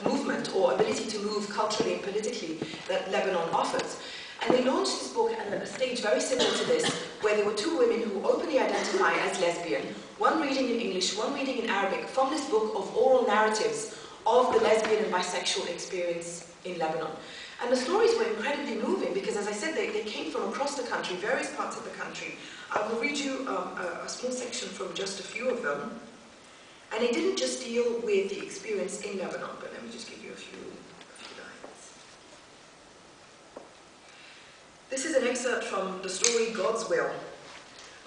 movement or ability to move culturally and politically that Lebanon offers. And they launched this book at a stage very similar to this, where there were two women who openly identify as lesbian, one reading in English, one reading in Arabic, from this book of oral narratives of the lesbian and bisexual experience in Lebanon. And the stories were incredibly moving because, as I said, they came from across the country, various parts of the country. I will read you a small section from just a few of them. And they didn't just deal with the experience in Lebanon, but let me just give you a few lines. This is an excerpt from the story God's Will.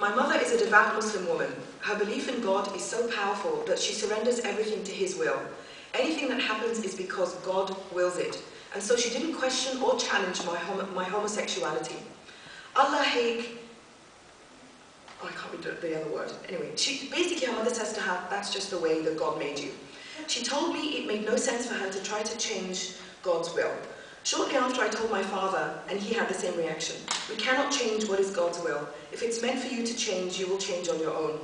My mother is a devout Muslim woman. Her belief in God is so powerful that she surrenders everything to His will. Anything that happens is because God wills it. And so she didn't question or challenge my homosexuality. Allah Haik, I can't read the other word. Anyway, basically her mother says to her, that's just the way that God made you. She told me it made no sense for her to try to change God's will. Shortly after I told my father, and he had the same reaction. We cannot change what is God's will. If it's meant for you to change, you will change on your own.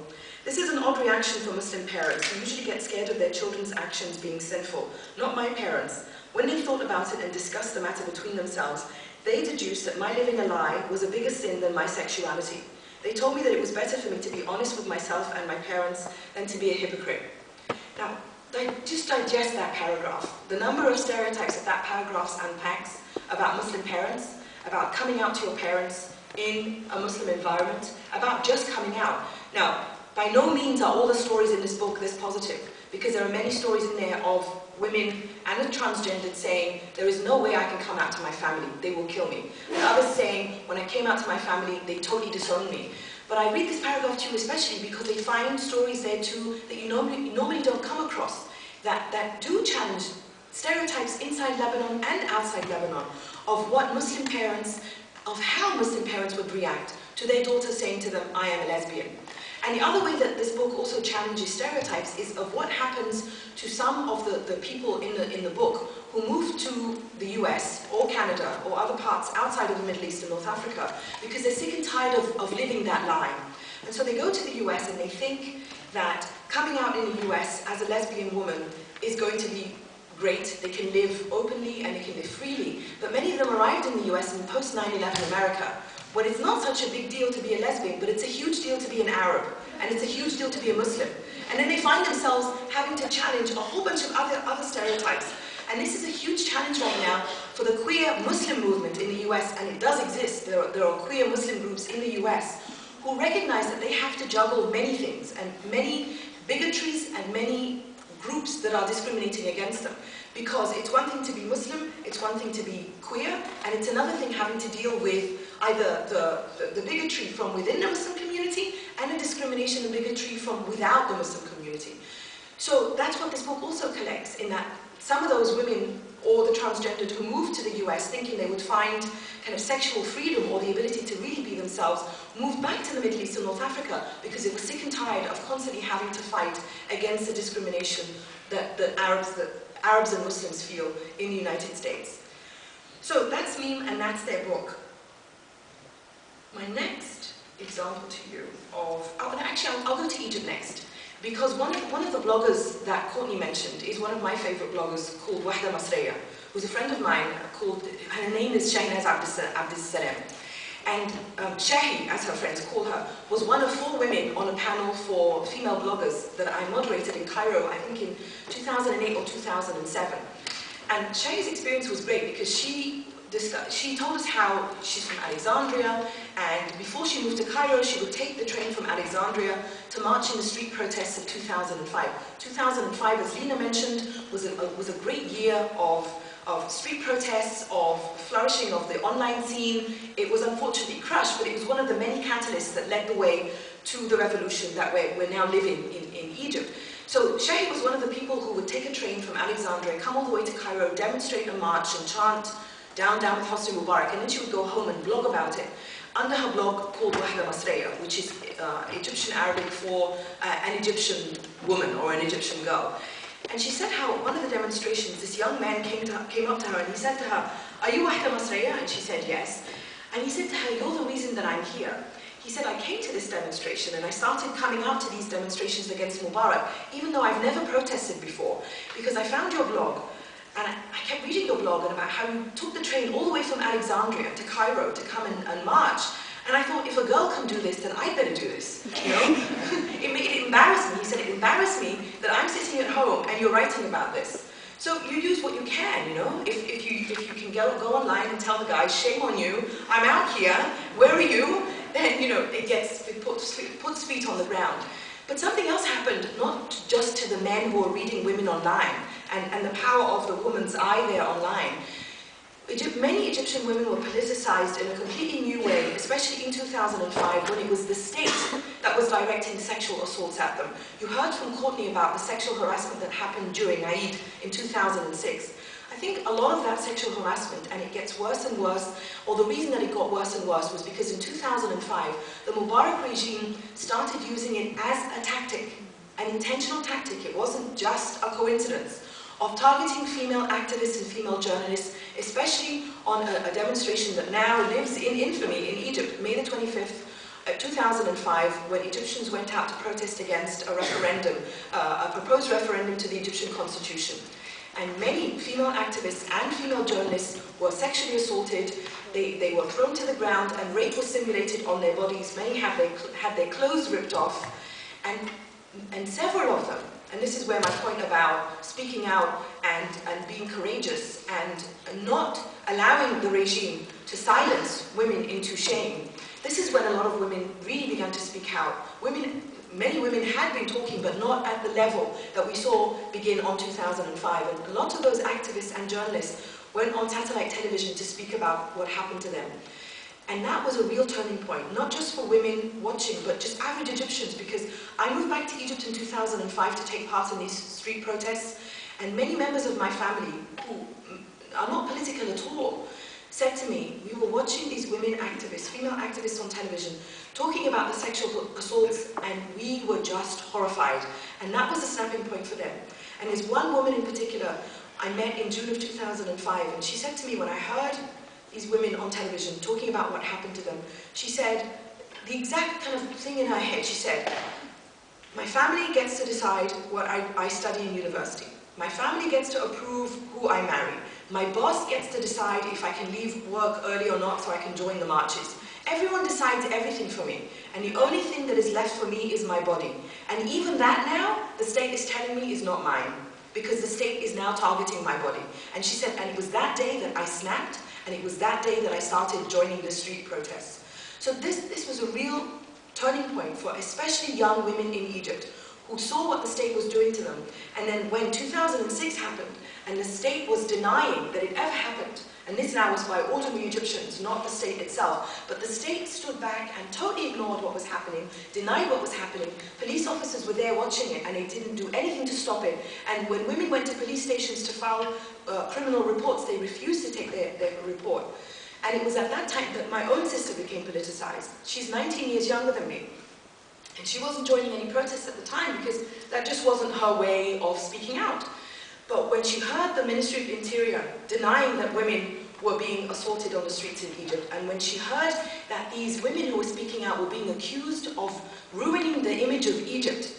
This is an odd reaction for Muslim parents who usually get scared of their children's actions being sinful. Not my parents. When they thought about it and discussed the matter between themselves, they deduced that my living a lie was a bigger sin than my sexuality. They told me that it was better for me to be honest with myself and my parents than to be a hypocrite. Now, just digest that paragraph. The number of stereotypes that paragraph unpacks about Muslim parents, about coming out to your parents in a Muslim environment, about just coming out. Now, by no means are all the stories in this book this positive, because there are many stories in there of women and the transgendered saying, there is no way I can come out to my family, they will kill me. And others saying, when I came out to my family, they totally disowned me. But I read this paragraph to you especially because they find stories there too that you normally don't come across, that do challenge stereotypes inside Lebanon and outside Lebanon of what Muslim parents, of how Muslim parents would react to their daughter saying to them, I am a lesbian. And the other way that this book also challenges stereotypes is of what happens to some of the people in the book who move to the US or Canada or other parts outside of the Middle East and North Africa because they're sick and tired of living that lie. And so they go to the US and they think that coming out in the US as a lesbian woman is going to be great. They can live openly and they can live freely. But many of them arrived in the US in post 9/11 America, when it's not such a big deal to be a lesbian, but it's a huge deal to be an Arab, and it's a huge deal to be a Muslim. And then they find themselves having to challenge a whole bunch of other stereotypes. And this is a huge challenge right now for the queer Muslim movement in the US, and it does exist. There are queer Muslim groups in the US who recognize that they have to juggle many things, and many bigotries and many groups that are discriminating against them. Because it's one thing to be Muslim, it's one thing to be queer, and it's another thing having to deal with either the bigotry from within the Muslim community and the discrimination and bigotry from without the Muslim community. So that's what this book also collects, in that some of those women or the transgendered who moved to the US thinking they would find kind of sexual freedom or the ability to really be themselves, moved back to the Middle East and North Africa because they were sick and tired of constantly having to fight against the discrimination that Arabs and Muslims feel in the United States. So that's Meme and that's their book. My next example to you of, I'll go to Egypt next. Because one of the bloggers that Courtney mentioned is one of my favorite bloggers called Wahda Masriya, who's a friend of mine her name is Shahnaz Abdussalam. And Shahi, as her friends call her, was one of 4 women on a panel for female bloggers that I moderated in Cairo, I think in 2008 or 2007. And Shahi's experience was great because she told us how she's from Alexandria, and before she moved to Cairo, she would take the train from Alexandria to march in the street protests of 2005. 2005, as Lena mentioned, was a great year of street protests, of flourishing of the online scene. It was unfortunately crushed, but it was one of the many catalysts that led the way to the revolution that we're now living in Egypt. So Shahi was one of the people who would take a train from Alexandria, come all the way to Cairo, demonstrate and march and chant down with Hosni Mubarak, and then she would go home and blog about it under her blog called Wahda Masriya, which is Egyptian Arabic for an Egyptian woman or an Egyptian girl. And she said how one of the demonstrations, this young man came up to her and he said to her, "Are you Wahda Masriya?" And she said, "Yes." And he said to her, "You're the reason that I'm here." He said, "I came to this demonstration and I started coming out to these demonstrations against Mubarak, even though I've never protested before, because I found your blog. kept reading your blog and about how you took the train all the way from Alexandria to Cairo to come and march. And I thought, if a girl can do this, then I'd better do this, you know? It embarrassed me. He said, it embarrassed me that I'm sitting at home and you're writing about this. So you use what you can, you know? If you can go online and tell the guys, shame on you, I'm out here, where are you? Then, you know, it puts feet on the ground. But something else happened, not just to the men who were reading women online, and the power of the woman's eye there online. Many Egyptian women were politicized in a completely new way, especially in 2005 when it was the state that was directing sexual assaults at them. You heard from Courtney about the sexual harassment that happened during Eid in 2006. I think a lot of that sexual harassment, and it gets worse and worse, or the reason that it got worse and worse was because in 2005, the Mubarak regime started using it as a tactic, an intentional tactic. It wasn't just a coincidence of targeting female activists and female journalists, especially on a demonstration that now lives in infamy in Egypt, May the 25th, 2005, when Egyptians went out to protest against a referendum, a proposed referendum to the Egyptian constitution. And many female activists and female journalists were sexually assaulted, they were thrown to the ground, and rape was simulated on their bodies. Many had their clothes ripped off, and several of them, and this is where my point about speaking out and being courageous and not allowing the regime to silence women into shame. This is when a lot of women really began to speak out. Many women had been talking, but not at the level that we saw begin on 2005. And a lot of those activists and journalists went on satellite television to speak about what happened to them. And that was a real turning point, not just for women watching, but just average Egyptians, because I moved back to Egypt in 2005 to take part in these street protests, and many members of my family, who are not political at all, said to me, we were watching these women activists, female activists on television, talking about the sexual assaults, and we were just horrified. And that was a snapping point for them. And there's one woman in particular I met in June of 2005, and she said to me, when I heard these women on television talking about what happened to them, she said, the exact kind of thing in her head, she said, my family gets to decide what I study in university. My family gets to approve who I marry. My boss gets to decide if I can leave work early or not so I can join the marches. Everyone decides everything for me, and the only thing that is left for me is my body. And even that now, the state is telling me is not mine, because the state is now targeting my body. And she said, and it was that day that I snapped, and it was that day that I started joining the street protests. So this was a real turning point for especially young women in Egypt, who saw what the state was doing to them. And then when 2006 happened, and the state was denying that it ever happened, and this now was by ordinary Egyptians, not the state itself, but the state stood back and totally ignored what was happening, denied what was happening. Police officers were there watching it, and they didn't do anything to stop it. And when women went to police stations to file criminal reports, they refused to take their report. And it was at that time that my own sister became politicized. She's 19 years younger than me. And she wasn't joining any protests at the time because that just wasn't her way of speaking out. But when she heard the Ministry of Interior denying that women were being assaulted on the streets in Egypt, and when she heard that these women who were speaking out were being accused of ruining the image of Egypt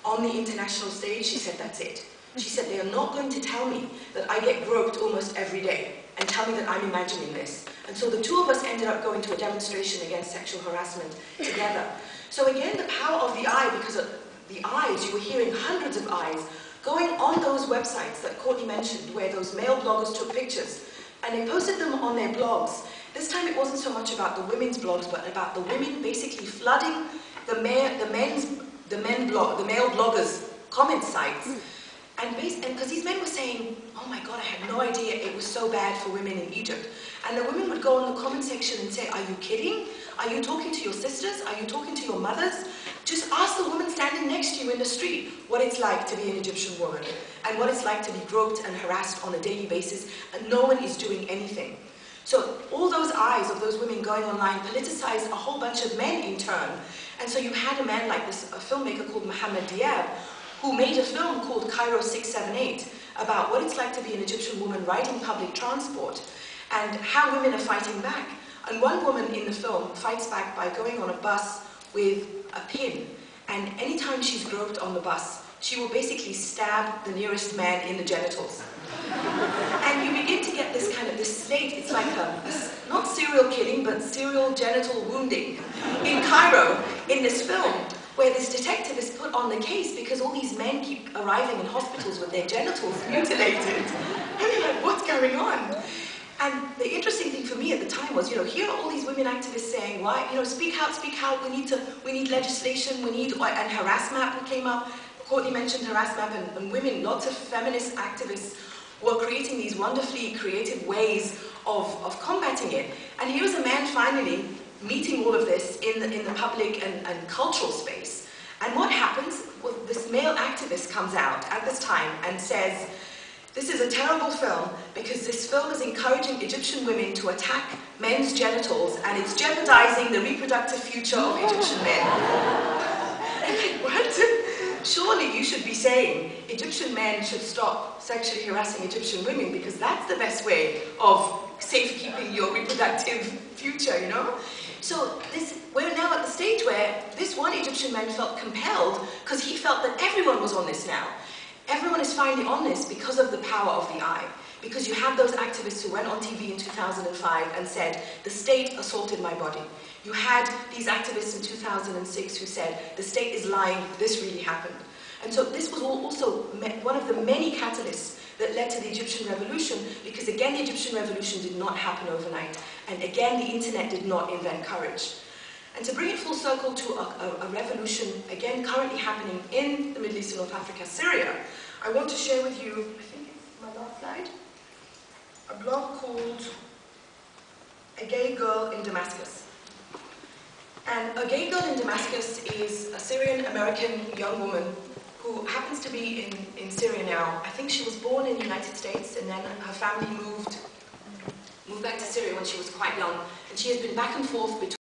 on the international stage, she said, that's it. She said, they are not going to tell me that I get groped almost every day and tell me that I'm imagining this. And so the two of us ended up going to a demonstration against sexual harassment together. So again, the power of the eye, because of the eyes, you were hearing hundreds of eyes going on those websites that Courtney mentioned, where those male bloggers took pictures, and they posted them on their blogs. This time it wasn't so much about the women's blogs, but about the women basically flooding the male bloggers' comment sites. And because these men were saying, oh my God, I had no idea it was so bad for women in Egypt. And the women would go in the comment section and say, are you kidding? Are you talking to your sisters? Are you talking to your mothers? Just ask the woman standing next to you in the street what it's like to be an Egyptian woman and what it's like to be groped and harassed on a daily basis, and no one is doing anything. So all those eyes of those women going online politicized a whole bunch of men in turn. And so you had a man like this, a filmmaker called Mohammed Diab, who made a film called Cairo 678 about what it's like to be an Egyptian woman riding public transport and how women are fighting back. And one woman in the film fights back by going on a bus with a pin, and anytime she's groped on the bus, she will basically stab the nearest man in the genitals. And like not serial killing, but serial genital wounding in Cairo in this film, where this detective is put on the case because all these men keep arriving in hospitals with their genitals mutilated. And you're like, what's going on? And the interesting thing for me at the time was, here are all these women activists saying, why, speak out, we need legislation, and harassment came up. Courtney mentioned harassment, and women, lots of feminist activists were creating these wonderfully creative ways of combating it. And here was a man finally meeting all of this in the public and cultural space. And what happens? Well, this male activist comes out at this time and says, this is a terrible film because this film is encouraging Egyptian women to attack men's genitals and it's jeopardizing the reproductive future of Egyptian men. And like, what? Surely you should be saying Egyptian men should stop sexually harassing Egyptian women because that's the best way of safekeeping your reproductive future, So we're now at the stage where this one Egyptian man felt compelled because he felt that everyone was on this now. Everyone is finally on this because of the power of the eye. Because you have those activists who went on TV in 2005 and said, the state assaulted my body. You had these activists in 2006 who said, the state is lying, this really happened. And so this was also one of the many catalysts that led to the Egyptian revolution, because again, the Egyptian revolution did not happen overnight. And again, the internet did not invent courage. And to bring it full circle to a revolution, again, currently happening in the Middle East and North Africa, Syria, I want to share with you, I think it's my last slide, a blog called A Gay Girl in Damascus. And A Gay Girl in Damascus is a Syrian-American young woman who happens to be in Syria now. I think she was born in the United States, and then her family moved back to Syria when she was quite young. And she has been back and forth between